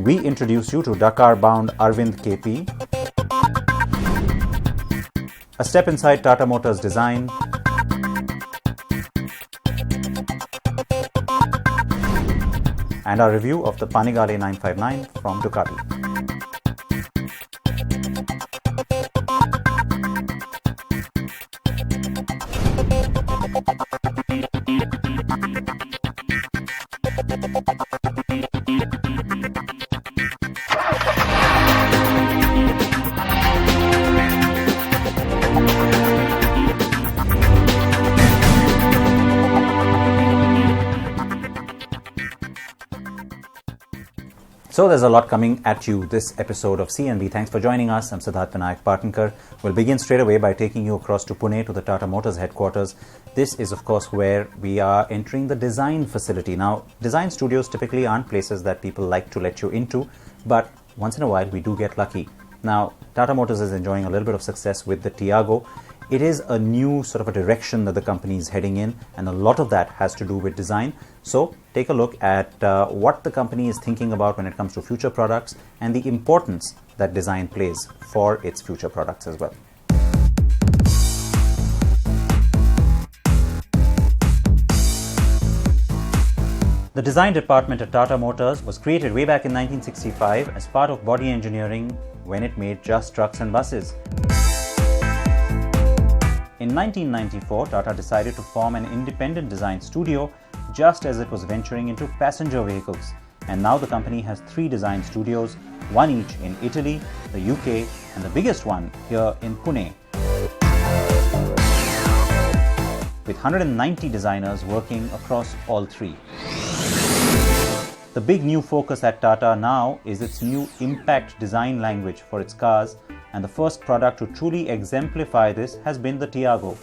and we introduce you to Dakar-bound Aravind KP, a step inside Tata Motors design, and our review of the Panigale 959 from Ducati. So there's a lot coming at you this episode of CNB. Thanks for joining us. I'm Siddharth Vinayak Partankar. We'll begin straight away by taking you across to Pune to the Tata Motors headquarters. This is, of course, where we are entering the design facility. Now, design studios typically aren't places that people like to let you into, but once in a while we do get lucky. Now, Tata Motors is enjoying a little bit of success with the Tiago. It is a new sort of a direction that the company is heading in, and a lot of that has to do with design. So take a look at what the company is thinking about when it comes to future products and the importance that design plays for its future products as well. The design department at Tata Motors was created way back in 1965 as part of body engineering when it made just trucks and buses. In 1994, Tata decided to form an independent design studio just as it was venturing into passenger vehicles. And now the company has 3 design studios, one each in Italy, the UK, and the biggest one here in Pune, with 190 designers working across all 3. The big new focus at Tata now is its new impact design language for its cars, and the first product to truly exemplify this has been the Tiago.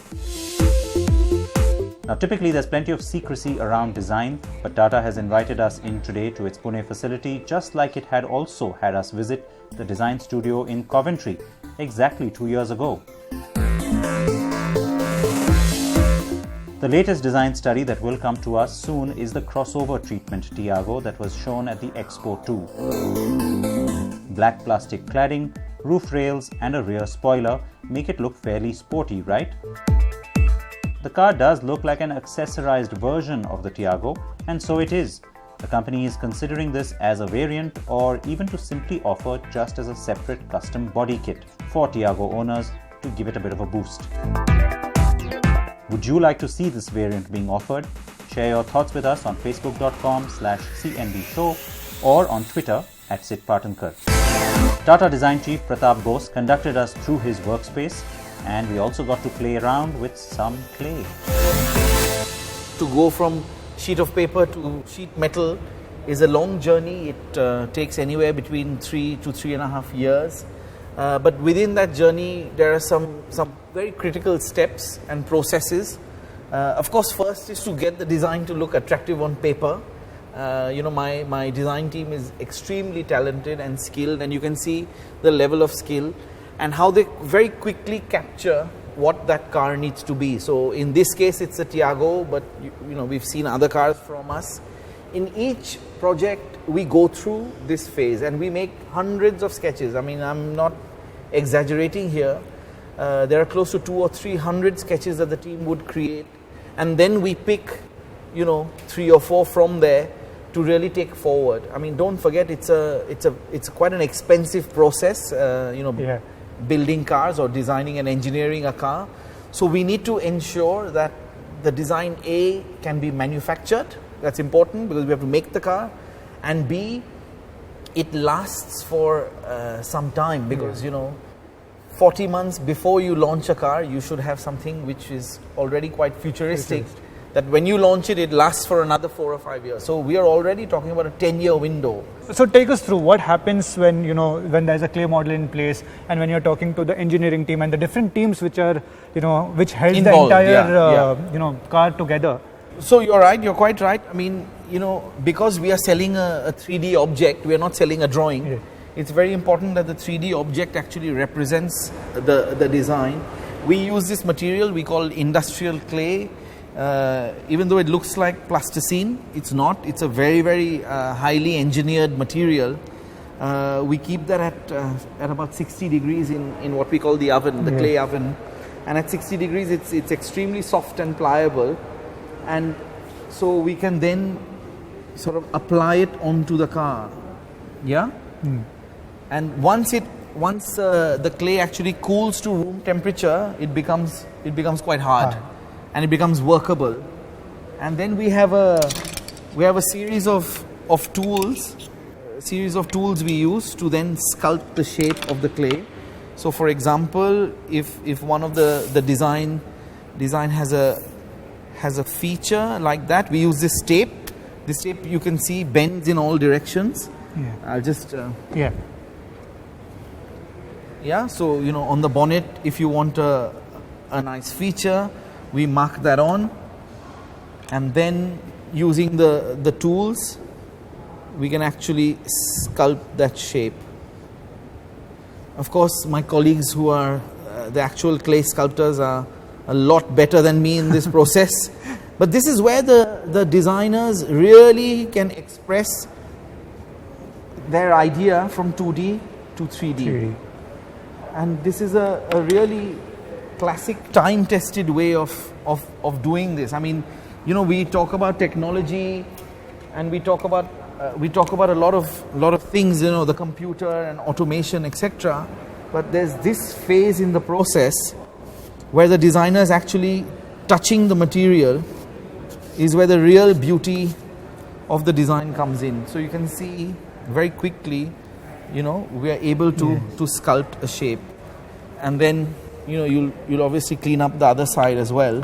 Now, typically there's plenty of secrecy around design, but Tata has invited us in today to its Pune facility, just like it had also had us visit the design studio in Coventry exactly 2 years ago. The latest design study that will come to us soon is the crossover treatment Tiago that was shown at the Expo 2. Black plastic cladding, roof rails and a rear spoiler make it look fairly sporty, right? The car does look like an accessorized version of the Tiago, and so it is. The company is considering this as a variant or even to simply offer just as a separate custom body kit for Tiago owners to give it a bit of a boost. Would you like to see this variant being offered? Share your thoughts with us on facebook.com/CNB show or on Twitter @Sid Partankar. Tata Design Chief Pratap Bose conducted us through his workspace, and we also got to play around with some clay. To go from sheet of paper to sheet metal is a long journey. It takes anywhere between 3 to 3.5 years. But within that journey, there are some very critical steps and processes. Of course, first is to get the design to look attractive on paper. My design team is extremely talented and skilled, and you can see the level of skill and how they very quickly capture what that car needs to be. So in this case, it's a Tiago, but we've seen other cars from us. In each project, we go through this phase and we make hundreds of sketches. I mean, I'm not exaggerating here. There are close to 200 or 300 sketches that the team would create, and then we pick 3 or 4 from there to really take forward. I mean, don't forget, it's quite an expensive process, building cars or designing and engineering a car. So we need to ensure that the design A can be manufactured. That's important because we have to make the car, and B, it lasts for some time because 40 months before you launch a car, you should have something which is already quite futuristic. That when you launch it, it lasts for another 4 or 5 years. So we are already talking about a 10-year window. So take us through what happens when when there's a clay model in place, and when you're talking to the engineering team and the different teams which are which held involved, the entire car together. So you're right. You're quite right. I mean, because we are selling a 3D object, we are not selling a drawing. Yeah. It's very important that the 3D object actually represents the design. We use this material we call industrial clay. Even though it looks like plasticine, it's not. It's a very, very highly engineered material. We keep that at about 60 degrees in what we call the oven, the clay oven. And at 60 degrees, it's extremely soft and pliable. And so we can then sort of apply it onto the car. Yeah? And once the clay actually cools to room temperature, it becomes quite hard. And it becomes workable. And then we have a series of tools. Series of tools we use to then sculpt the shape of the clay. So for example, if one of the design has a feature like that, we use this tape. This tape, you can see, bends in all directions. I'll just so on the bonnet, if you want a nice feature, we mark that on, and then using the tools, we can actually sculpt that shape. Of course, my colleagues who are the actual clay sculptors are a lot better than me in this process. But this is where the designers really can express their idea from 2D to 3D. And this is a really classic time-tested way of doing this. I mean, we talk about technology, and we talk about a lot of things, the computer and automation, etc. But there's this phase in the process where the designer is actually touching the material, is where the real beauty of the design comes in. So you can see very quickly, we are able to sculpt a shape, and then you'll obviously clean up the other side as well.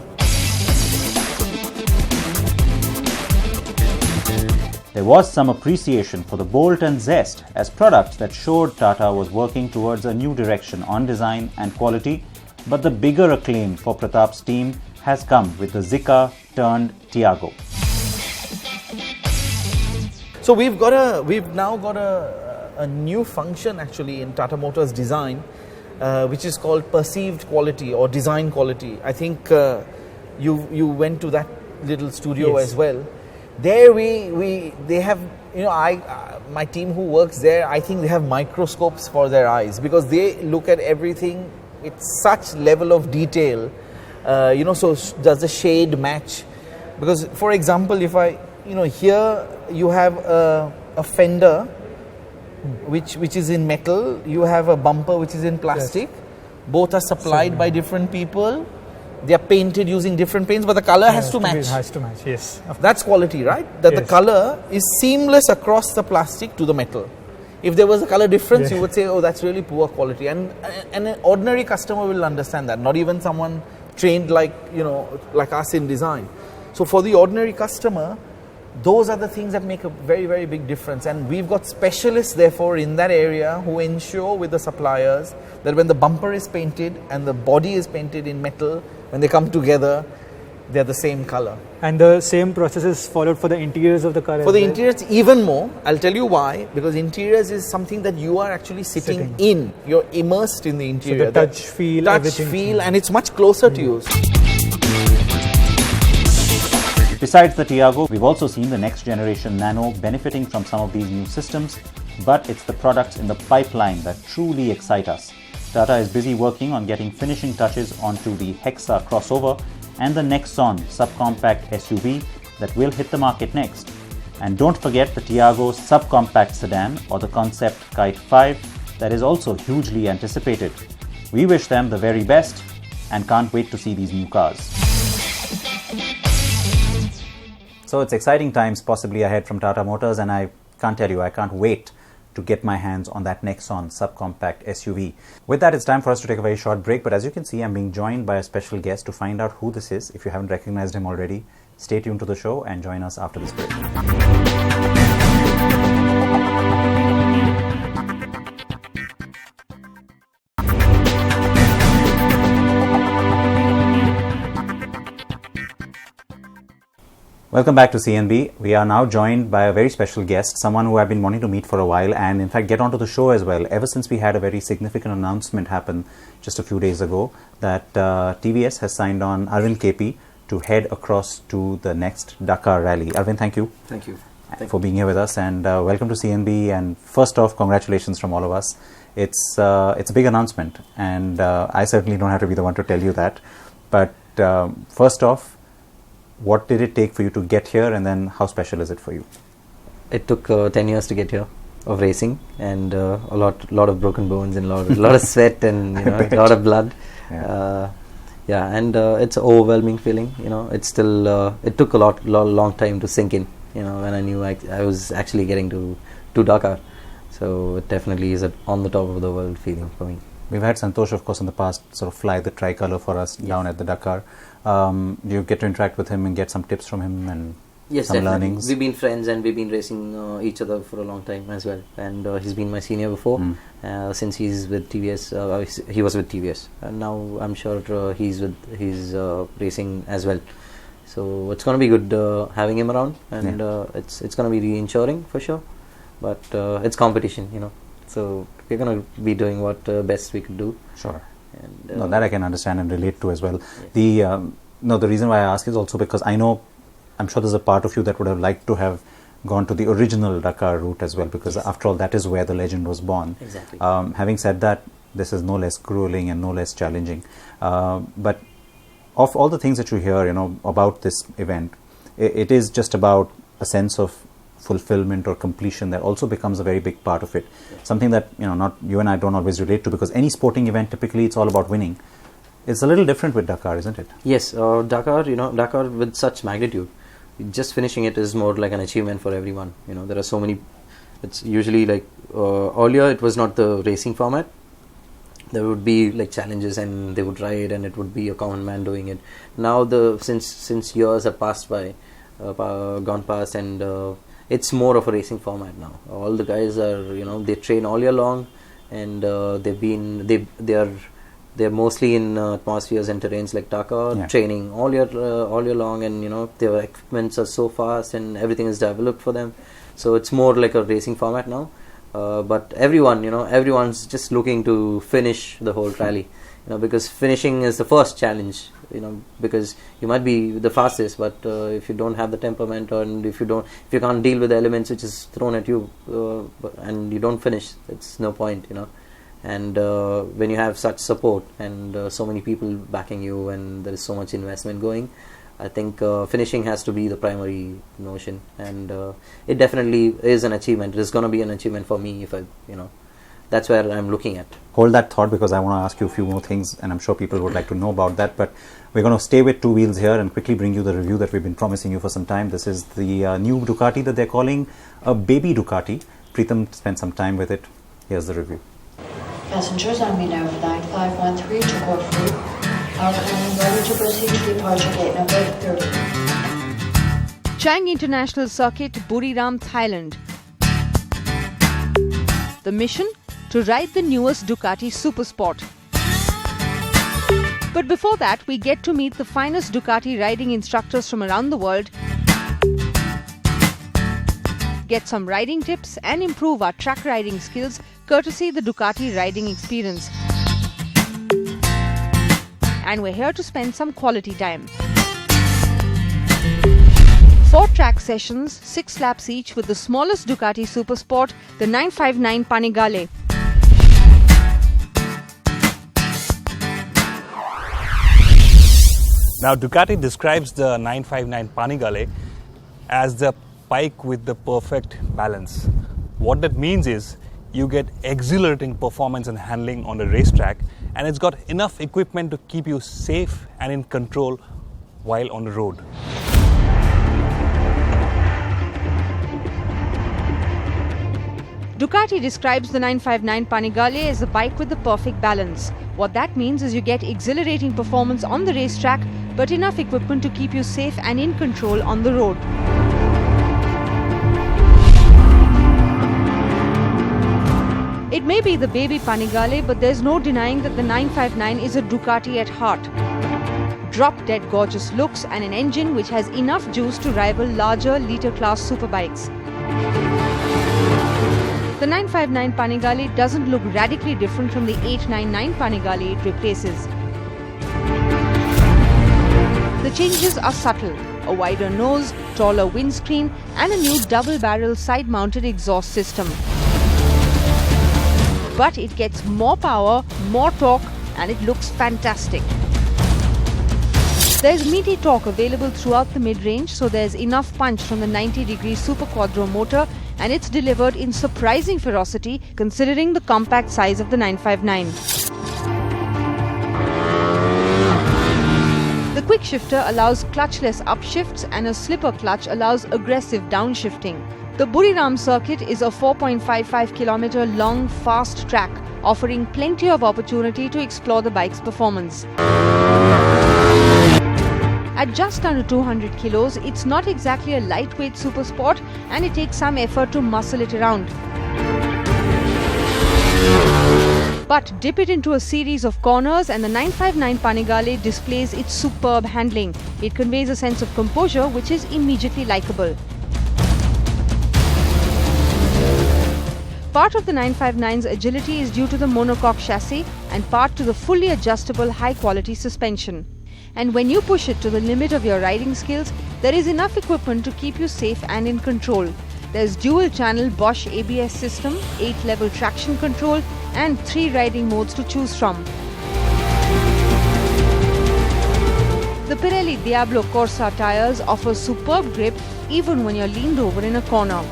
There was some appreciation for the bolt and zest as products that showed Tata was working towards a new direction on design and quality, but the bigger acclaim for Pratap's team has come with the Zika turned Tiago. So we've now got a new function actually in Tata Motors design, which is called perceived quality or design quality. I think you went to that little studio as well. There they have, my team who works there, I think they have microscopes for their eyes, because they look at everything with such level of detail. So does the shade match? Because for example, if here you have a fender which is in metal, you have a bumper which is in plastic. Both are supplied by different people. They are painted using different paints, but the color has to match. It has to match, yes. That's quality, right? That the color is seamless across the plastic to the metal. If there was a color difference, you would say, oh, that's really poor quality. And an ordinary customer will understand that, not even someone trained like us in design. So for the ordinary customer, those are the things that make a very, very big difference. And we've got specialists, therefore, in that area who ensure with the suppliers that when the bumper is painted and the body is painted in metal, when they come together, they're the same color. And the same process is followed for the interiors of the car as well? For the interiors, even more. I'll tell you why. Because interiors is something that you are actually sitting in. You're immersed in the interior. So the touch feel, and it's much closer to you. Besides the Tiago, we've also seen the next generation Nano benefiting from some of these new systems, but it's the products in the pipeline that truly excite us. Tata is busy working on getting finishing touches onto the Hexa crossover and the Nexon subcompact SUV that will hit the market next. And don't forget the Tiago subcompact sedan or the concept Kite 5 that is also hugely anticipated. We wish them the very best and can't wait to see these new cars. So it's exciting times possibly ahead from Tata Motors, and I can't tell you, I can't wait to get my hands on that Nexon subcompact SUV. With that, it's time for us to take a very short break, but as you can see, I'm being joined by a special guest. To find out who this is, if you haven't recognized him already, stay tuned to the show and join us after this break. Welcome back to CNB. We are now joined by a very special guest, someone who I've been wanting to meet for a while and in fact get onto the show as well, ever since we had a very significant announcement happen just a few days ago that TVS has signed on Aravind KP to head across to the next Dakar Rally. Aravind, thank you. Thank you. for being here with us, and welcome to CNB. And first off, congratulations from all of us. It's a big announcement, and I certainly don't have to be the one to tell you that. But first off, what did it take for you to get here, and then how special is it for you? It took 10 years to get here of racing, and a lot of broken bones and a lot of sweat and a lot of blood. And it's an overwhelming feeling. It's still it took a long time to sink in. When I knew I was actually getting to Dakar, so it definitely is on the top of the world feeling for me. We've had Santosh, of course, in the past sort of fly the tricolour for us down at the Dakar. Do you get to interact with him and get some tips from him and yes, some definitely. learnings? We've been friends and we've been racing each other for a long time as well. And he's been my senior before. Since he's with TVS, he was with TVS, and now I'm sure he's racing as well. So it's going to be good having him around, and it's going to be reassuring for sure. But it's competition, so we're going to be doing what best we could do. Sure. And, that I can understand and relate to as well. Yes. The reason why I ask is also because I'm sure there's a part of you that would have liked to have gone to the original Dakar route as well, because after all, that is where the legend was born. Exactly. Having said that, this is no less grueling and no less challenging. But of all the things that you hear, about this event, it is just about a sense of fulfillment or completion that also becomes a very big part of it. Something that not you and I don't always relate to, because any sporting event, typically it's all about winning. It's a little different with Dakar, isn't it? Yes, Dakar with such magnitude, just finishing it is more like an achievement for everyone. There are so many. It's usually like earlier it was not the racing format. There would be like challenges and they would ride and it would be a common man doing it. Now since years have passed by, gone past, and it's more of a racing format now. All the guys are they train all year long, and they're mostly in atmospheres and terrains like Dakar, training all year long, and their equipments are so fast and everything is developed for them. So it's more like a racing format now. But everyone's just looking to finish the whole rally, because finishing is the first challenge. Because you might be the fastest, but if you don't have the temperament, and if you can't deal with the elements which is thrown at you, and you don't finish, it's no point. And when you have such support and so many people backing you, and there is so much investment going, I think finishing has to be the primary notion, and it definitely is an achievement. It is going to be an achievement for me if that's where I'm looking at. Hold that thought, because I want to ask you a few more things, and I'm sure people would like to know about that. But we're going to stay with two wheels here and quickly bring you the review that we've been promising you for some time. This is the new Ducati that they're calling a baby Ducati. Pritam spent some time with it. Here's the review. Passengers on me now for 9513 to go free. Outgoing ready to proceed to departure gate number 30. Chang International Circuit, Buriram, Thailand. The mission? To ride the newest Ducati Supersport. But before that, we get to meet the finest Ducati riding instructors from around the world, get some riding tips and improve our track riding skills courtesy the Ducati riding experience. And we're here to spend some quality time. 4 track sessions, 6 laps each with the smallest Ducati Supersport, the 959 Panigale. Now Ducati describes the 959 Panigale as the bike with the perfect balance. What that means is you get exhilarating performance and handling on the racetrack, and it's got enough equipment to keep you safe and in control while on the road. Ducati describes the 959 Panigale as a bike with the perfect balance. What that means is you get exhilarating performance on the racetrack, but enough equipment to keep you safe and in control on the road. It may be the baby Panigale, but there's no denying that the 959 is a Ducati at heart. Drop-dead gorgeous looks and an engine which has enough juice to rival larger litre-class superbikes. The 959 Panigale doesn't look radically different from the 899 Panigale it replaces. The changes are subtle. a wider nose, taller windscreen and a new double-barrel side-mounted exhaust system. But it gets more power, more torque and it looks fantastic. There's meaty torque available throughout the mid-range, so there's enough punch from the 90-degree Super Quattro motor and it's delivered in surprising ferocity considering the compact size of the 959. The quick shifter allows clutchless upshifts and a slipper clutch allows aggressive downshifting. The Buriram circuit is a 4.55 kilometer long fast track, offering plenty of opportunity to explore the bike's performance. At just under 200 kilos, it's not exactly a lightweight super sport and it takes some effort to muscle it around. But dip it into a series of corners and the 959 Panigale displays its superb handling. It conveys a sense of composure which is immediately likable. Part of the 959's agility is due to the monocoque chassis and part to the fully adjustable high-quality suspension. And when you push it to the limit of your riding skills, there is enough equipment to keep you safe and in control. There's dual-channel Bosch ABS system, 8-level traction control and 3 riding modes to choose from. The Pirelli Diablo Corsa tyres offer superb grip even when you're leaned over in a corner.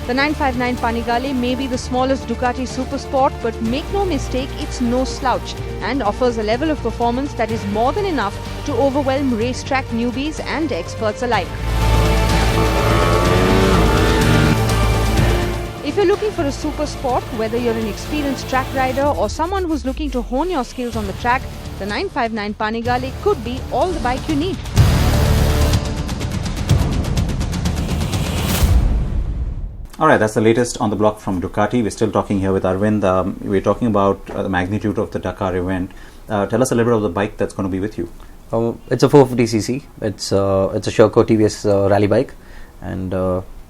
The 959 Panigale may be the smallest Ducati Super Sport, but make no mistake, it's no slouch and offers a level of performance that is more than enough to overwhelm racetrack newbies and experts alike. If you're looking for a super sport, whether you're an experienced track rider or someone who's looking to hone your skills on the track, the 959 Panigale could be all the bike you need. Alright, that's the latest on the block from Ducati. We're still talking here with Aravind. We're talking about the magnitude of the Dakar event. Tell us a little bit of the bike that's going to be with you. It's a 450cc. It's a Sherco TVS rally bike, and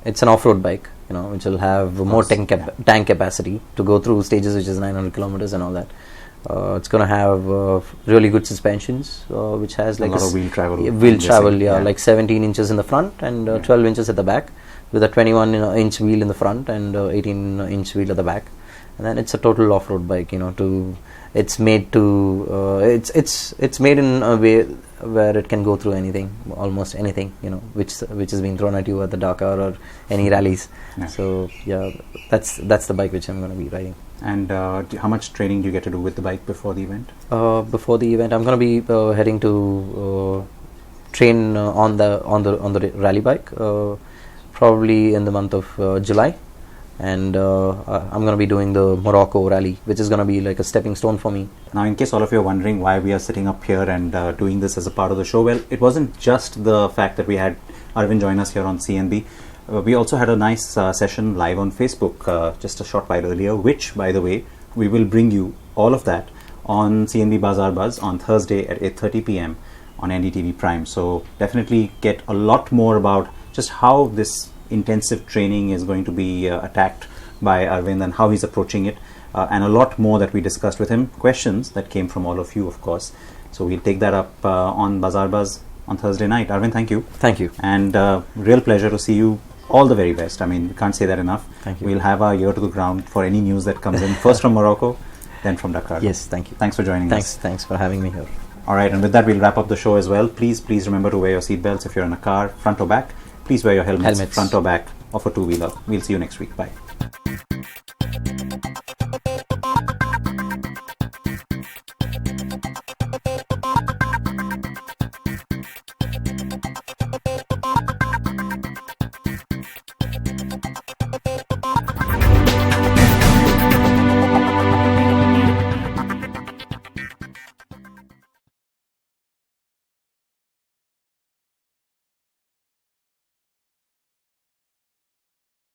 it's an off-road bike, which will have more tank capacity to go through stages, which is 900 kilometers and all that. It's going to have really good suspensions, which has like a lot of wheel travel. Like 17 inches in the front and 12 inches at the back, with a 21-inch wheel in the front and 18-inch wheel at the back. And then it's a total off-road bike. It's made in a way where it can go through anything, almost anything, which is being thrown at you at the Dakar or any rallies. Yeah. So that's the bike which I'm going to be riding. And how much training do you get to do with the bike before the event? Before the event, I'm going to be heading to train on the rally bike, probably in the month of July. And I'm going to be doing the Morocco rally, which is going to be like a stepping stone for me. Now, in case all of you are wondering why we are sitting up here and doing this as a part of the show, well, it wasn't just the fact that we had Aravind join us here on CNB. We also had a nice session live on Facebook just a short while earlier, which, by the way, we will bring you all of that on CNB Bazaar Buzz on Thursday at 8:30 p.m. on NDTV Prime. So definitely get a lot more about just how this intensive training is going to be attacked by Aravind and how he's approaching it, and a lot more that we discussed with him, questions that came from all of you, of course. So we'll take that up on Bazaar Buzz on Thursday night. Aravind, thank you. Thank you. And real pleasure to see you. All the very best. I mean, we can't say that enough. Thank you. We'll have our ear to the ground for any news that comes in, first from Morocco, then from Dakar. Yes, thank you. Thanks for joining us. Thanks for having me here. Alright, and with that we'll wrap up the show as well. Please remember to wear your seatbelts if you're in a car, front or back. Please wear your helmets. Front or back, or for two-wheeler. We'll see you next week. Bye.